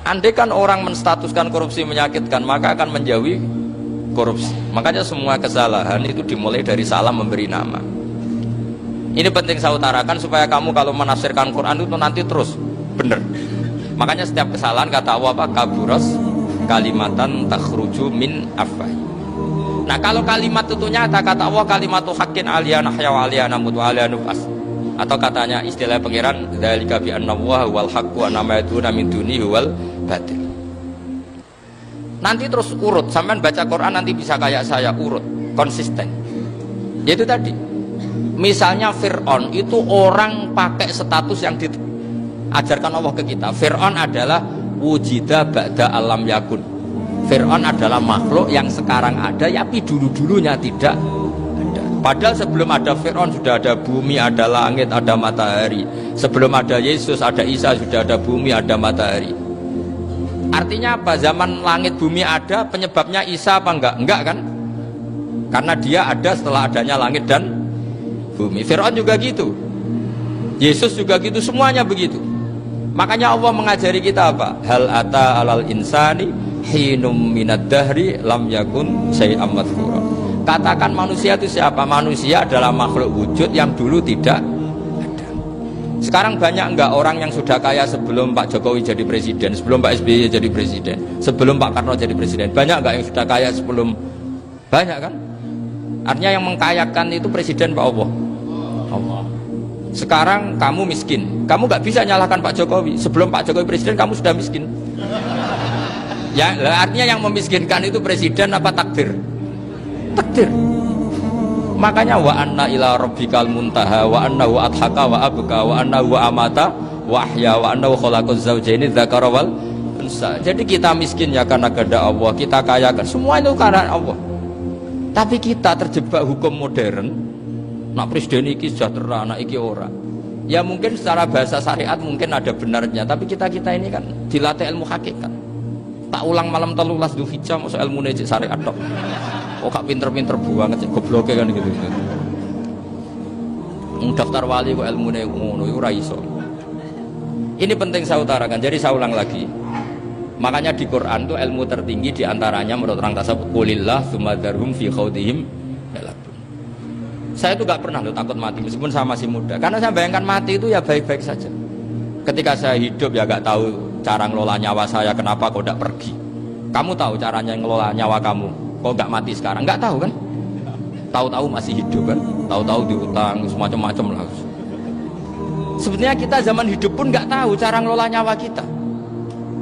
Andai kan orang menstatuskan korupsi menyakitkan, maka akan menjauhi korupsi. Makanya semua kesalahan itu dimulai dari salah memberi nama. Ini penting saya utarakan supaya kamu kalau menafsirkan Quran itu nanti terus benar. Makanya setiap kesalahan kata Allah apa? Kaburos kalimatan takhruju min afwah. Nah kalau kalimat itu nyata kata Allah kalimatu haqqin aliyana hya wa aliyana mut wa aliyana nufas. Atau katanya istilah pengiran dzalika bi anna Allaha wal haqqu wa ma yaduna min dunihi wal batil. Nanti terus urut, sampean baca Quran nanti bisa kayak saya urut, konsisten. Yaitu tadi. Misalnya Fir'aun itu orang pakai status yang diajarkan Allah ke kita. Fir'aun adalah wujida ba'da alam yakun. Fir'aun adalah makhluk yang sekarang ada, tapi dulu-dulunya tidak ada. Padahal sebelum ada Fir'aun sudah ada bumi, ada langit, ada matahari. Sebelum ada Yesus, ada Isa, sudah ada bumi, ada matahari. Artinya apa? Zaman langit bumi ada, penyebabnya Isa apa enggak? Enggak kan? Karena dia ada setelah adanya langit dan bumi. Fir'aun juga gitu, Yesus juga gitu, semuanya begitu. Makanya Allah mengajari kita apa? Hal ata alal insani hinum minad dahri lam yakun syai'am madhkura. Katakan manusia itu siapa? Manusia adalah makhluk wujud yang dulu tidak ada. Sekarang banyak enggak orang yang sudah kaya sebelum Pak Jokowi jadi presiden, sebelum Pak SBY jadi presiden, sebelum Pak Karno jadi presiden? Banyak enggak yang sudah kaya sebelum? Banyak kan? Artinya yang mengkayakan itu presiden Pak Allah. Sekarang kamu miskin, kamu nggak bisa nyalahkan Pak Jokowi. Sebelum Pak Jokowi presiden kamu sudah miskin. Ya, artinya yang memiskinkan itu presiden apa takdir? Takdir. Makanya wa anna ila rabbikal muntaha wa annahu adhaka wa abka wa annahu amata wa ahya wa annahu khalaqaz zawjaini dzakara wal unsa. Jadi kita miskin ya karena kehendak Allah, kita kaya kan semua itu karena Allah. Tapi kita terjebak hukum modern. Nak presiden iki sejahtera, anak iki ora. Ya mungkin secara bahasa syariat mungkin ada benarnya, tapi kita ini kan dilatih ilmu hakikat. Tak ulang malam 13 Dzulhijjah masuk ilmu cek syariat tok. Kok gak pinter-pinter banget cek gobloke kan gitu. Daftar wali kok ilmune ngono iku ora iso. Ini penting saya utarakan. Jadi saya ulang lagi. Makanya di Quran itu ilmu tertinggi diantaranya menurut orang tasawuf qulillah tsumma dzarhum fi khaudihim yalabun. Saya itu gak pernah takut mati meskipun saya masih muda. Karena saya bayangkan mati itu ya baik-baik saja. Ketika saya hidup ya gak tahu cara ngelola nyawa saya, kenapa kok gak pergi. Kamu tahu caranya ngelola nyawa kamu, kok gak mati sekarang? Gak tahu kan? Tahu-tahu masih hidup kan? Tahu-tahu diutang, semacam-macam lah. Sebenarnya kita zaman hidup pun gak tahu cara ngelola nyawa kita,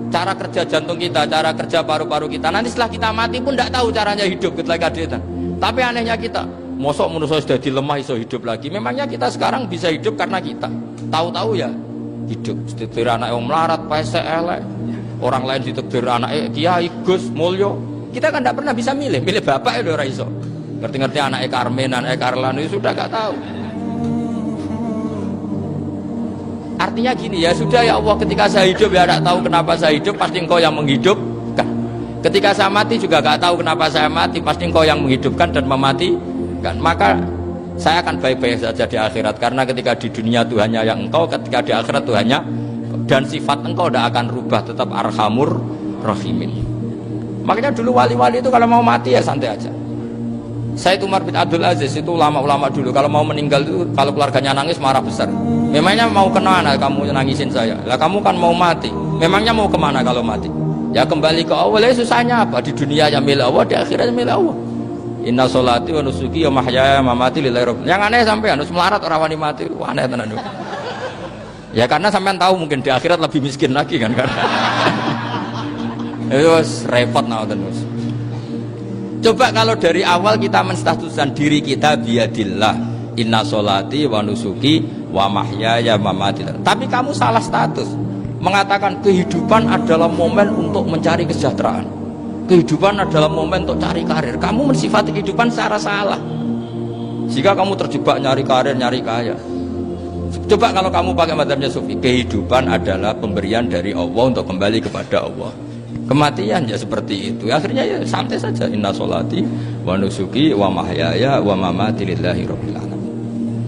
cara kerja jantung kita, cara kerja paru-paru kita. Nanti setelah kita mati pun gak tahu caranya hidup ketika kita. Tapi anehnya kita, mosok manusia sudah dilemah iso hidup lagi. Memangnya kita sekarang bisa hidup karena kita tahu-tahu ya hidup. Ditekdir anak yang melarat, PSL, orang lain ditekdir anak Kiai, Gus, Mulyo. Kita kan tidak pernah bisa milih bapak itu ora iso. Ngerti-ngerti anak Karmen, anak Karlan itu sudah gak tahu. Artinya gini ya sudah ya Allah, ketika saya hidup ya tidak tahu kenapa saya hidup, pasti engkau yang menghidupkan. Ketika saya mati juga gak tahu kenapa saya mati, pasti engkau yang menghidupkan dan mematikan. Maka saya akan baik-baik saja di akhirat, karena ketika di dunia Tuhannya yang engkau, ketika di akhirat Tuhannya, dan sifat engkau tidak akan rubah, tetap arhamur rahimin. Makanya dulu wali-wali itu kalau mau mati ya santai aja. Saya itu Umar bin Abdul Aziz, itu ulama-ulama dulu kalau mau meninggal itu kalau keluarganya nangis marah besar. Memangnya mau kemana kamu nangisin saya? Lah kamu kan mau mati. Memangnya mau kemana kalau mati? Ya kembali ke Allah. Ya susahnya apa? Di dunia ya milik Allah, di akhirat milik Allah. Inna sholati wa nusuki wa mahyaya wa mamati lillahi rabbil. Yang aneh sampai harus melarat orang wani mati. Wah, aneh tenan. Ya karena sampean tahu mungkin di akhirat lebih miskin lagi kan. Itu repot naoten Mas. Coba kalau dari awal kita menstatuskan diri kita biadillah, inna sholati wa nusuki wa mahyaya wa mamati. Tapi kamu salah status. Mengatakan kehidupan adalah momen untuk mencari kesejahteraan. Kehidupan adalah momen untuk cari karir. Kamu mensifati kehidupan secara salah. Jika kamu terjebak nyari karir, nyari kaya. Coba kalau kamu pakai mazhabnya Sufi, kehidupan adalah pemberian dari Allah untuk kembali kepada Allah. Kematian ya seperti itu. Akhirnya ya santai saja. Inna sholati wa nusuki wa mahyaya wa mamati lillahi rabbil alamin.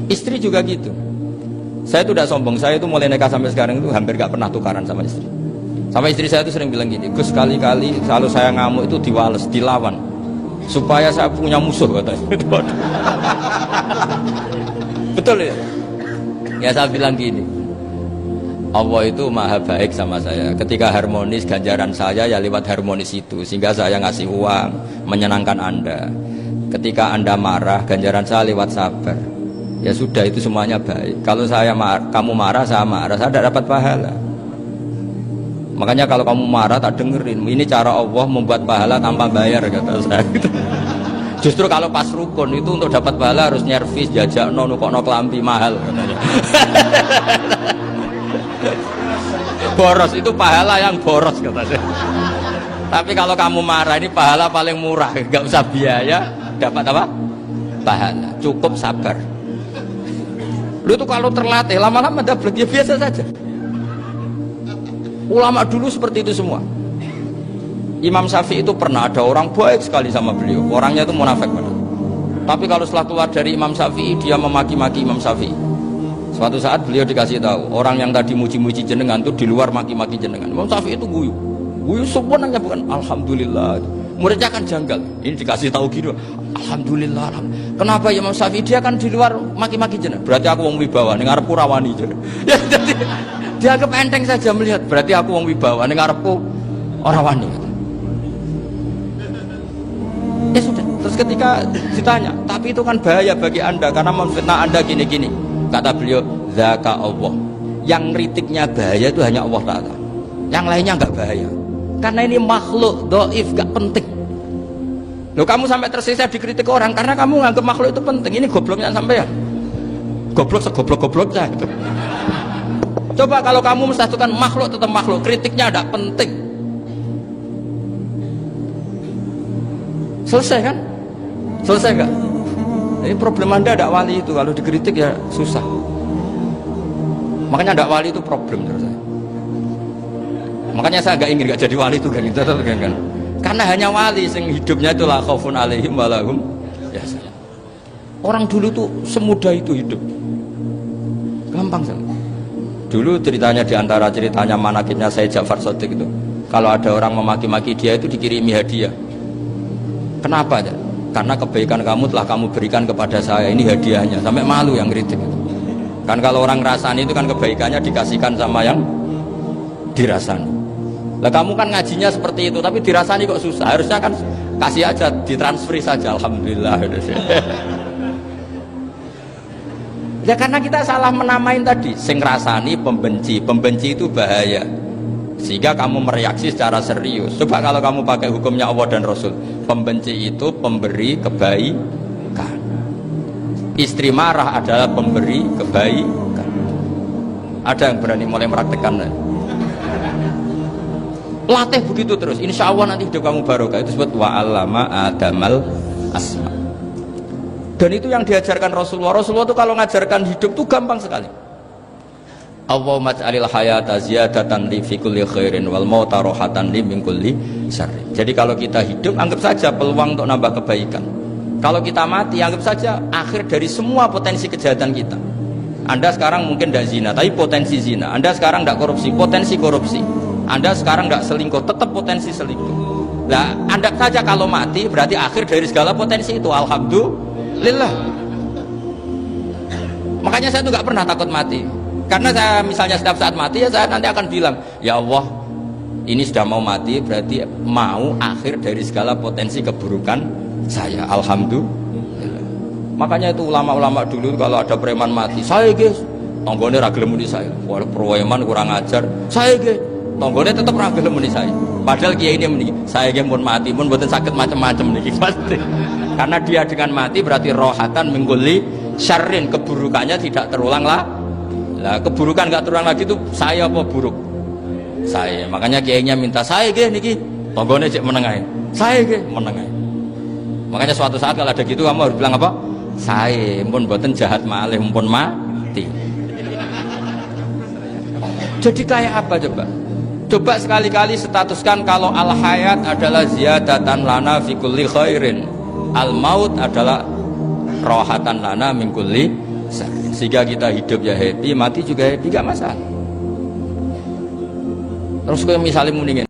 Istri juga gitu. Saya itu tidak sombong. Saya itu mulai nikah sampai sekarang itu hampir gak pernah tukaran sama istri. Sampai istri saya itu sering bilang gini, Gus, sekali-kali kalau saya ngamuk itu diwales, dilawan, supaya saya punya musuh katanya. Betul ya? Ya saya bilang gini, Allah itu maha baik sama saya. Ketika harmonis, ganjaran saya ya lewat harmonis itu, sehingga saya ngasih uang menyenangkan Anda. Ketika Anda marah, ganjaran saya lewat sabar. Ya sudah, itu semuanya baik. Kalau kamu marah, saya tidak dapat pahala. Makanya kalau kamu marah tak dengerin. Ini cara Allah membuat pahala tanpa bayar, kata saya. Justru kalau pas rukun itu untuk dapat pahala harus nyervis, jajak, nukokno kelambi mahal katanya. Boros itu pahala yang boros katanya. Tapi kalau kamu marah ini pahala paling murah, nggak usah biaya, dapat apa? Pahala, cukup sabar. Lu tuh kalau terlatih lama-lama dapat ya biasa saja. Ulama dulu seperti itu semua. Imam Syafi'i itu pernah ada orang baik sekali sama beliau, orangnya itu munafik padahal. Tapi kalau setelah keluar dari Imam Syafi'i, dia memaki-maki Imam Syafi'i. Suatu saat beliau dikasih tahu, orang yang tadi muji-muji jenengan itu di luar maki-maki jenengan. Imam Syafi'i itu guyu sebenarnya bukan alhamdulillah. Muridnya kan janggal, ini dikasih tahu gitu, alhamdulillah. Kenapa Imam Syafi'i? Dia kan di luar maki-maki jenengan. Berarti aku wong wibawa, ning arepku rawani jenengan. Ya jadi dianggap enteng saja melihat, berarti aku wong wibawa, ning arepku ora wani. Ya sudah, terus ketika ditanya, tapi itu kan bahaya bagi Anda karena memfitnah Anda gini-gini. Kata beliau, zaka Allah. Yang kritiknya bahaya itu hanya Allah Ta'ala. Yang lainnya enggak bahaya. Karena ini makhluk dhaif, enggak penting. Loh, kamu sampai tersisa dikritik orang karena kamu nganggap makhluk itu penting. Ini gobloknya sampai ya. Goblok segoblok-goblok saya. Coba kalau kamu mensatukan makhluk tetap makhluk, kritiknya enggak penting. Selesai kan? Selesai enggak? Ini problem Anda ada wali itu, kalau dikritik ya susah. Makanya ada wali itu problem menurut saya. Makanya saya enggak ingin enggak jadi wali itu kan, kan? Karena hanya wali yang hidupnya itu la khaufun alaihim walahum yahzanun. Orang dulu tuh semudah itu hidup. Gampang sekali. Dulu ceritanya diantara ceritanya manakibnya Sayyid Ja'far Shadiq itu, kalau ada orang memaki-maki dia itu dikirimi hadiah. Kenapa ya? Karena kebaikan kamu telah kamu berikan kepada saya, ini hadiahnya. Sampai malu yang kritik itu. Kan kalau orang rasani itu kan kebaikannya dikasihkan sama yang dirasani. Lah kamu kan ngajinya seperti itu, tapi dirasani kok susah. Harusnya kan kasih aja, ditransferi saja. Alhamdulillah. Ya karena kita salah menamain tadi. Sing rasani pembenci, pembenci itu bahaya. Sehingga kamu mereaksi secara serius. Coba kalau kamu pakai hukumnya Allah dan Rasul, pembenci itu pemberi kebaikan. Istri marah adalah pemberi kebaikan. Ada yang berani mulai mempraktekkan? Latih begitu terus, insya Allah nanti hidup kamu barokah. Itu disebut wa'allama adamal asma. Dan itu yang diajarkan Rasulullah. Rasulullah itu kalau ngajarkan hidup itu gampang sekali. Allahumma ja'alil hayata ziyadatan li fi kulli khairin wal mauta rohatan li min kulli syarrin. Jadi kalau kita hidup anggap saja peluang untuk nambah kebaikan. Kalau kita mati anggap saja akhir dari semua potensi kejahatan kita. Anda sekarang mungkin tidak zina, tapi potensi zina. Anda sekarang tidak korupsi, potensi korupsi. Anda sekarang tidak selingkuh, tetap potensi selingkuh. Nah, anggap saja kalau mati berarti akhir dari segala potensi itu. Alhamdulillah. Makanya saya tuh nggak pernah takut mati. Karena saya misalnya setiap saat mati ya saya nanti akan bilang, ya Allah ini sudah mau mati berarti mau akhir dari segala potensi keburukan saya. Alhamdulillah. Makanya itu ulama-ulama dulu kalau ada preman mati, saya guys tonggone ra gelem muni saya. Wah preman kurang ajar. Saya guys tonggone tetap ra gelem muni saya. Padahal kiai ini muni, saya guys pun mati pun mboten sakit macam-macam niki pasti. Karena dia dengan mati berarti rohatan mengguli syarrin, keburukannya tidak terulang lah. Lah keburukan nggak terulang lagi itu saya apa buruk? Saya. Makanya kiainya minta saya ge niki tonggone cek menengahin. Saya ge menengahin. Makanya suatu saat kalau ada gitu kamu harus bilang apa? Saya pun boten jahat malih pun mati. Jadi kayak apa coba? Coba sekali-kali statuskan kalau al hayat adalah ziyadatan lana fi kulli khairin. Al maut adalah rohatan lana min kulli sehingga kita hidup ya happy, mati juga happy, gak masalah. Terus kowe misalnya mendingin